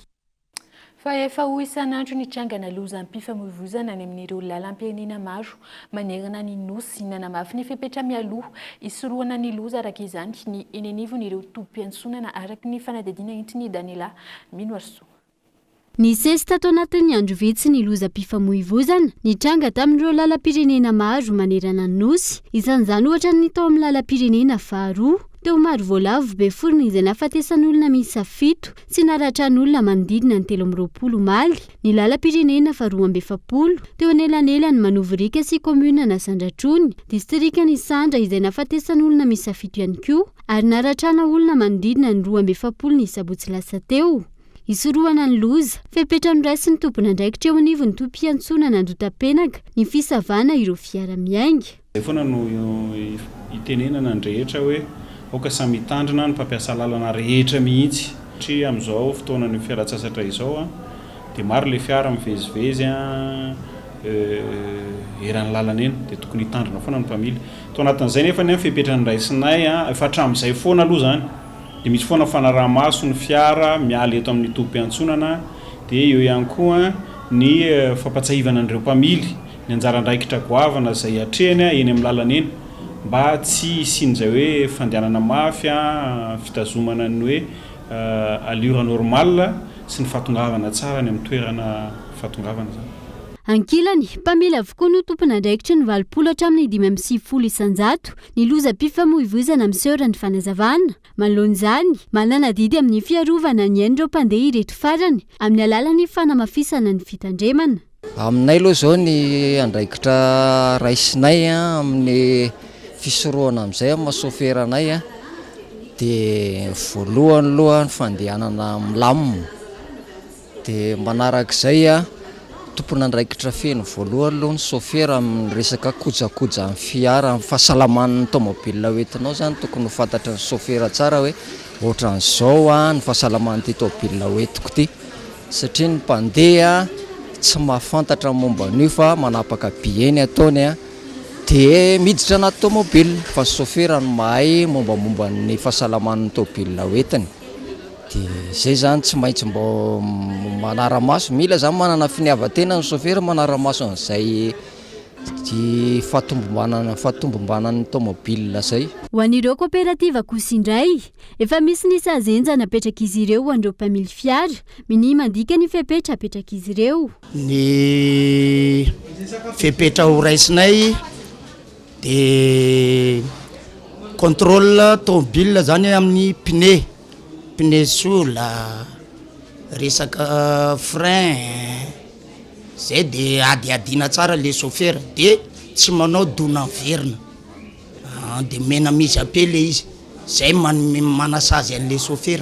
fa efa ho isan'andro ny trangana lozam-pifamoivoizana any amin'ireo lalam-pirenena maro manerana ny nosy nanamafy ny fepetra mialoha isorohana ny loza araka izany ny eny anivon'ireo tompo-piantsonana araka ny fanadihadiana entiny Daniela Minoarso. Ny sesy tato anatin'ny andro vitsy ny lozam-pifamoivoizana nitranga tamin'ireo lalam-pirenena maro manerana ny nosy isan'izany ohatra ny tao amin'ny lalam-pirenena faharoa teo maro voalavo be forina izay nahafatesan'olona miisa 7 sy naratran'olona manodidina ny 13 maly ny lalam-pirenena faharoa amby 70 teo anelanelany Manovorika sy komuna na Sandratrony distrika ny Sandra izay nahafatesan'olona miisa 7 ihany koa ary naratrana olona manodidina ny 2 amby 70 ny sabotsy lasa teo isorohana ny loza fepetra noraisin'ny tompona andraikitra eo anivon'ny tompo-piantsonana Androta-penaka ny fisavana ireo fiara miainga foana no itenenana ny rehetra hoe oka samy mitandrina ny mpampiasa lalana rehetra mihitsy satria amin'izao fotoana ny fiara-tsasatra izao dia maro le fiara mivezivezy eran'ny lalana eny dia tokony hitandrina foana ny mpamily to anatin'izay nefa ny fepetra ny raisinay efa hatramin'izay foana aloha zany dia misy foana fanaraha-maso ny fiara mialy eto amin'ny tompo-piantsonana dia eo ihany koa ny fampatsahivana an'ireo mpamily ny anjara andraikitra goavana izay hatreny eny amin'ny lalana eny mba tsy isin'izay hoe fandehanana mafy fitazomana ny hoe allure normale sy ny fahatongavana tsara ny amin'ny toerana fahatongavana zany. Ankilany, mpamily avokoa no tompona andraikitra ny 20 hatramin'ny 550 isanjato ny lozam-pifamoivoizana miseho ny fanazavana. Manoloan'izany, manana didy amin'ny fiarovana ny hain'ireo mpandeha ireto farany amin'ny alalan'ny fanamafisana ny fitandremana. Aminay aloha zao ny andraikitra raisinay amin'ny fisorohana amin'izay masoferanay dia voalohany aloha ny fandehanana milamina dia manarak'izay tompona andraikitra feno voalohany aloha ny sofera amin'ny resaka kojakoja amin'ny fiara amin'ny fahasalaman'ny tomobile hoentinao zany tokony ho fantatra ny sofera tsara hoe ohatran'izao ny fahasalaman'ity tomobile hoentiko ity satria ny mpandeha tsy mahafantatra momba an'io fa manapaka bieny ataony dia miditra anaty tomobile fa sofera no mahay mombamomba ny fahasalaman'ny tomobile hoentiny dia zay zany tsy maintsy mba manara-maso mila zany manana finiavan-tena ny sofera manara-maso an'izay Ty fatombombanan'ny tomobile zay. Ho an'ireo coopérative kosa indray, efa misy ny sazenjana apetraka izy ireo ho an'ireo mpamily fiara, miny mandika ny fepetra apetraka izy ireo. Ny fepetra ho raisinay de contrôle tomobile zany amin'ny pneu sola, resaka frein zay de adiadina tsara le chauffeur de tsy manao dona verina de mena misy apele izy zay manasazy an'le chauffeur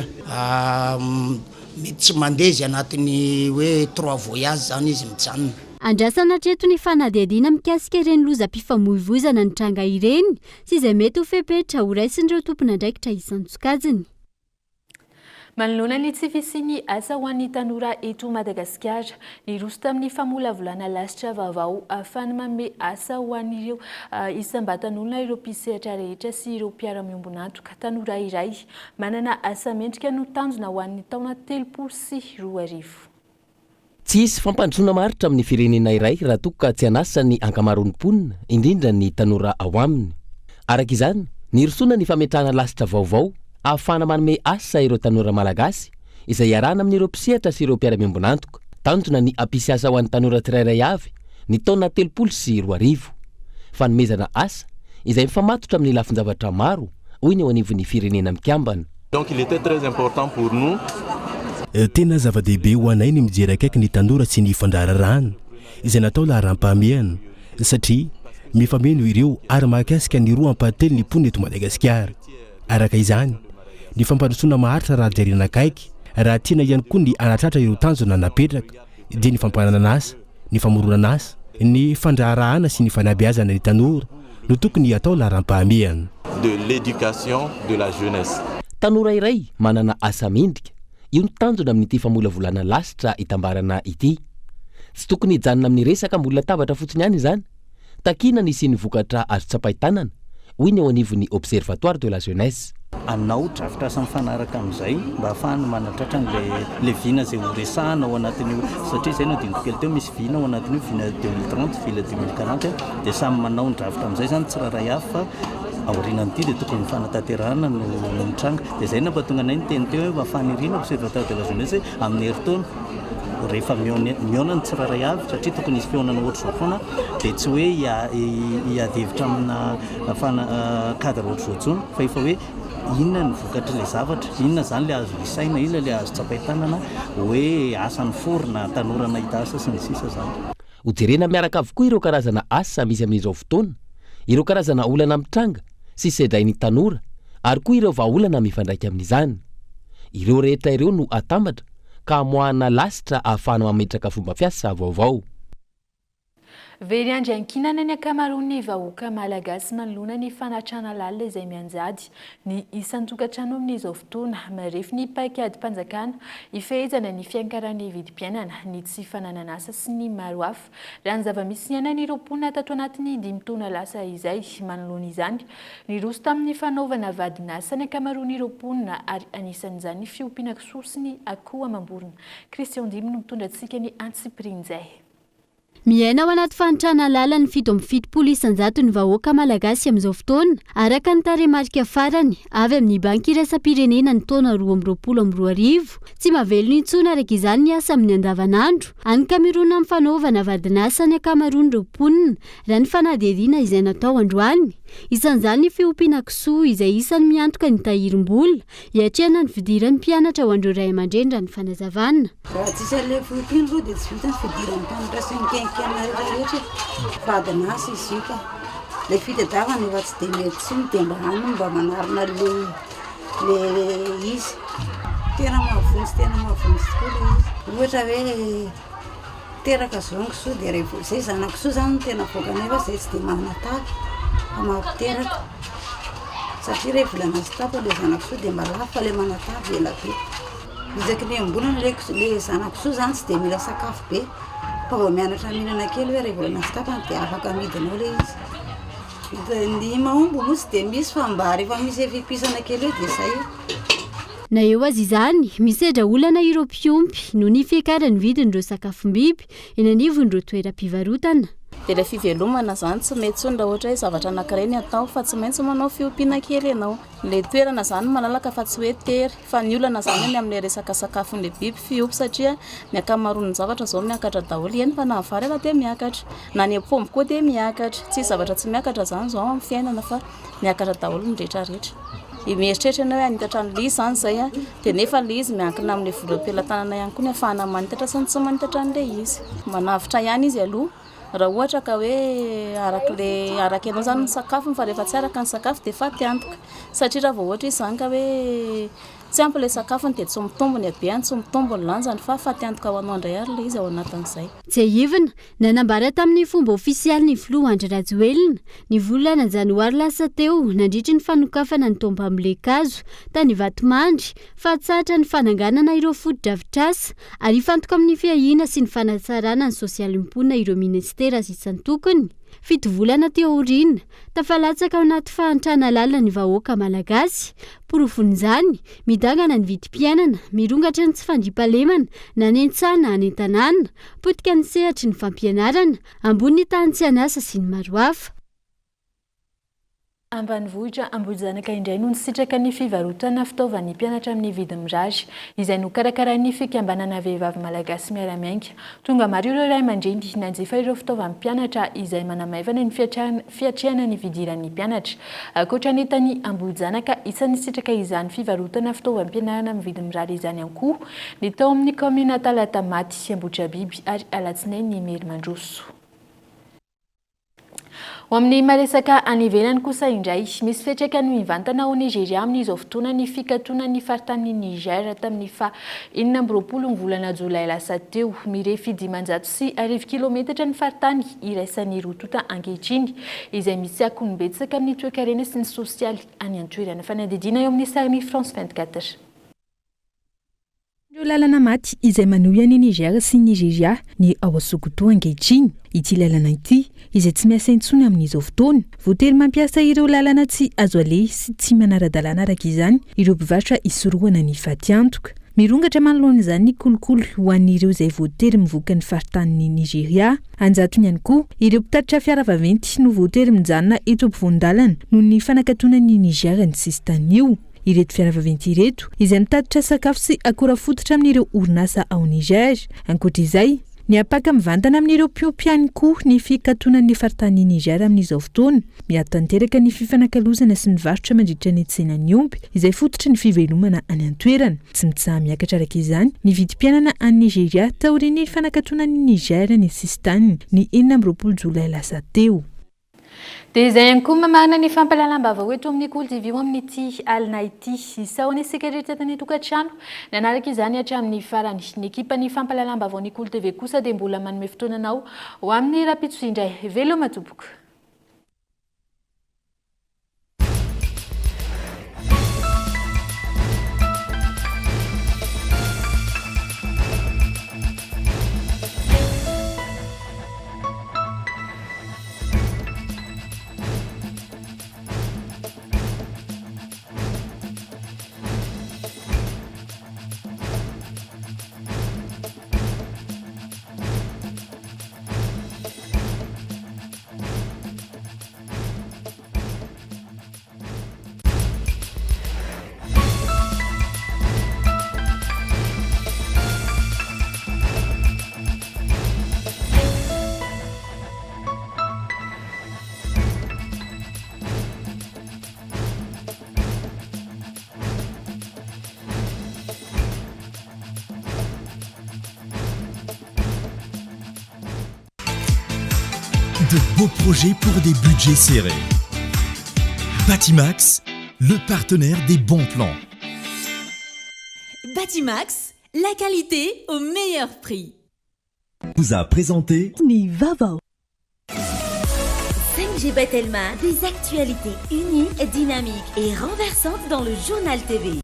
mety tsy mandeha izy anatin'ny hoe 3 voyage zany izy mijanona. Andrasana hatreto ny fanadihadiana mikasika ireny lozam-pifamoivoizana ny tranga ireny sy izay mety ho fepetra ho raisin'ireo tompona ndraikitra isan-tsokajiny. Manoloana ny tsy fisiany asa ho an'ny tanora eto Madagasikara, niroso tamin'ny famolavolana lasitra vaovao ahafahana manome asa ho an'ireo isam-batan'olona ireo mpisehatra rehetra sy ireo mpiara-miombon'antoka. Tanora iray manana asa mendrika no tanjona ho an'ny taona 32. Tsy isy fampandrosoana maritra amin'ny firenena iray raha toa ka tsy hanasa ny ankamaroan'ny mponina, indrindra ny tanora ao aminy. Araka izany, nirosoana ny fametrahana lasitra vaovao ahafahana manome asa ireo tanora malagasy izay iarahana amin'ireo mpisehatra sy ireo mpiara-miombon'antoka. Tanjona ny ampisy asa ho an'ny tanora tsirairay avy ny taona 32. Fanomezana asa izay mifamatotra amin'ny lafin-javatra maro hoy ny ao anivon'ny firenena mikambana. Donc il était très important pour nous. Tena zava-dehibe ho anay ny mijery akaiky ny tanora sy ny fandrararana izay natao laharam-pahamehana satria mifameno ireo ary mahakasika ny roa ampately ny mponina eto Madagasikara. Araka izany, ny fampandrosoana maharitra raha jerena akaiky raha tiana ihany koa ny anatratra ireo tanjona napetraka dia ny fampanana asa, ny famoronana asa, ny fandraharahana sy ny fanabeazana ny tanora no tokony atao laharam-pahamehana. De l'éducation de la jeunesse. Tanora iray manana asa mendrika, io ny tanjona amin'ity famolavolana lasitra itambarana ity. Tsy tokony hijanona amin'ny resaka mbola tabatra fotsiny ihany izany. Takina ny sy ny vokatra azo tsapaitanana hoy ny ao anivon'ny observatoire de la jeunesse. Anao drafitra asa mifanaraka amin'izay mba ahafahana manatratra le vina izay ho resahana ao anatin'io, satria izay no diniko kely teo misy vina ao anatin'io, vina 2030, vina 2040 dia samy manao ny drafitra amin'izay zany tsy raharay avy fa aorianan'ity dia tokony mifanatanterahana no mitranga. Dia izay nampatonga anay ny teny teo hoe afanirina observatoire de la jeunesse amin'ny herintaona rehefa mionany tsy raharay avy satria tokony isy feonana ohatr'izao foana dia tsy hoe hiadevitra amina cadre ohatr'izao intsony fa efa hoe inona ny vokatra ilay zavatra, inona zany le azo isaina, inona le azo tsapaitanana hoe asan'ny forona tanorana hita asa sy ny sisa zany. Ho jerena miaraka avokoa ireo karazana asa misy amin'izao fotoana, ireo karazana olana mitranga sy sedrain'ny tanora ary koa ireo vahaolana mifandraika amin'izany. Ireo rehetra ireo no atambatra ka hamoahana lasitra ahafahana mametraka fomba fiasa vaovao. Very andriankinana ny ankamaroan'ny vahoaka malagasy manoloana ny fanatrana lalina izay mianjady ny isan-tokantrano amin'izao fotoana marefy ny paikady-mpanjakana ifehezana ny fiankaran'ny vidim-piainana ny tsy fananana asa sy ny maro hafa. Raha ny zava-misy iainany ireo mponina tato anatin'ny 5 taona lasa izay manoloana izany niroso tamin'ny fanaovana vadin'asa ny ankamaroan'ireo mponina ary anisan'izany fiompiana kisoa sy ny akoho amam-borona. Christian Dimy no mitondra antsika ny antsiprinjay. Miaina ao anaty fanitrana lalany 7 isan-jato ny vahoaka malagasy amin'izao fotoana araka ny tarehimarika farany avy amin'ny banky iraisam-pirenena ny taona 2022. Tsy mahavelona intsony araka izany ny asa amin'ny andavanandro any kamerona amin'ny fanaovana vadin'asa ny ankamaroan'ireo mponina raha ny fanadihadiana izay natao androany. Isan'izany ny fiompiana kisoa izay isany miantoka ny tahirim-bola hiatrehana ny fidiran'ny mpianatra ho an'ireo ray aman-dreny raha ny fanazavana. Raha tsisy an'ilay fiompiana aloha dia tsy vita ny fidiran'ny mpianatra sy mikaikiana rehetrarehetra vadin'asa izy io ka ilay fitadiavana efa tsy dia mety tsiny dia mba aminy mba manarina le izy tena mahavonjy tokoa le izy. Ohatra hoe teraka zao ny kisoa dia rehefa izay zana-kisoa zany no tena voaka nefa izay tsy dia manatavy fa mampiteraka satria rehefa volana azy tapa ilay zana-kisoa dia mba lafo fa ilay manatavy ela be. Izaky ny ambonana ilay zana-kisoa zany tsy dia mila sakafo be fa vao mianatra mihinana kely hoe rehefa volana azy tapany dia afaka amidinao ilay izy. Ny mahombo moa tsy dia misy fa mba rehefa misy efimpisana kely hoe dia izay. Na eo azy izany, misedra olana ireo mpiompy no ny fiakarany vidin'ireo sakafom-biby eny anivon'ireo toeram-pivarotana. dia ilay fivelomana zany tsy mety tsony raha ohatra hoe zavatra anankiray ny atao fa tsy maintsy manao fiompiana kely ianao. Ilay toerana zany malalaka fa tsy hoe tery fa ny olana zany any amin'ilay resaka sakafon'ilay biby fiompy satria ny akamaroan'ny zavatra zao miakatra daholo eny fa na vary ara dia miakatra na ny apomby koa dia miakatra tsy zavatra tsy miakatra zany zao amin'ny fiainana fa miakatra daholo ny rehetrarehetra. Mieritreritra ianao hoe hanitatra ny lizy zany zay dia nefa ilay izy miankina amin'ilay volam-pelantanana ihany koa ny ahafahana manitatra sy ny tsy manitatra an'ilay izy. Manavitra ihany izy aloha raha ohatra ka hoe araka ianao zany ny sakafony fa rehefa tsy araka ny sakafo dia fa tiantoka satria raha vao ohatra izy zany ka hoe tsy ampy ilay sakafony dia tsy mitombony abeany tsy mitombony lanjany fa tiantoka ho anao indray ary ilay izy ao anatin'izay. Jeivina nanambara tamin'ny fomba ofisialy ny filoha Andry Rajoelina ny volana janoary lasa teo nandritra ny fanokafana ny tombo amin'ny lekazo tany Vatomandry fa tsatra ny fananganana ireo foto-drafitrasa ary ifantoka amin'ny fiahiana sy ny fanatsarana ny sosialim-ponina ireo ministera sy isany tokony. 7 volana teo aoriana tafalatsaka ao anaty fahantrana lalina ny vahoaka malagasy. Porofon'izany midangana ny vidim-piainana mirongatra ny tsy fandriampahalemana na ny an-tsana any an-tanàna potika ny sehatry ny fampianarana ambony tany tsy anasa sy ny maro hafa. Ambanivohitra Ambohijanaka indray no nisitraka ny fivarotana fitaovan'ny mpianatra amin'ny vidiny mirary izay nokarakaran'ny fikambanana vehivavy malagasy miaramiainga. Tonga maro ireo ray aman-dreny nanjifa ireo fitaovan'ny mpianatra izay manamaivana ny fiatrehana ny fidiran'ny mpianatra. Ankoatra tany Ambohijanaka isan'ny nisitraka izany fivarotana fitaovan'ny mpianarana amin'ny vidiny mirary izany ihany koa ny tao amin'ny komina Talatamaty, Ambohidrabiby ary Alatsinainy Mery Mandroso. Ho amin'ny maresaka any ivelany kosa indray misy fetraka no mivantana ao Nigeria amin'izao fotoana ny fikatoana ny faritany Niger tamin'ny 20 volana Jolay lasa teo mirefy 500 kilometatra ny faritany iraisan'ny rotota ankehitriny izay misy akony betsaka amin'ny toe-karena sy ny sosialy any an-toerana. Fanadidina eo amin'ny sariny France 24. Ireo lalana maty izay manohy any Niger sy Nigeria ny ao Sokoto ankehitriny. Ity lalana ity izay tsy miasa intsony amin'izao fotoana voatery mampiasa ireo lalana tsy azo alehy sy tsy manara-dalàna araka izany ireo mpivarotra isorohana ny fatiantoka. Mirongatra manoloana ny kolokolo ho an'ireo izay voatery mivoaka ny faritany Nigeria. Anjatony ihany koa ireo mpitatitra fiara vaventy no voatery mijanona eto ampovoan-dalana noho ny fanakatoanan'ny Niger ny sisy tanio. Ireto fiara vaventy ireto izay mitatitra sakafo sy akora fototra amin'ireo orinasa ao Niger. Ankoatra izay ny apaka mivantana amin'ireo mpiompy koa ny fikatoanan'ny faritany Niger amin'izao fotoana miatanteraka ny fifanakalozana sy ny varotra mandritra ny tsenan'ny ompy izay fototra ny fivelomana any an-toerana. Tsy mitsaha miakatra araka izany ny vidim-pianana any Nigeria taorian'ny fanakatoanan'ny Niger ny sisy taniny ny 20 Jolay lasa teo. Dia izay ihany koa mamarina ny fampalalam-bavao eto amin'ny Koltivio amin'ity alina ity isaony sekretariata ny tokantrano nanaraka izany hatramin'ny farany. Ny ekipa ny fampalalam-bavao ny Koltivio kosa dia mbola manome fotoananao ho amin'ny rapitso indray veloma tompoko. De beaux projets pour des budgets serrés. Batimax, le partenaire des bons plans. Batimax, la qualité au meilleur prix. Vous a présenté Vaovao. 5G Batelma, des actualités uniques, dynamiques et renversantes dans le journal TV.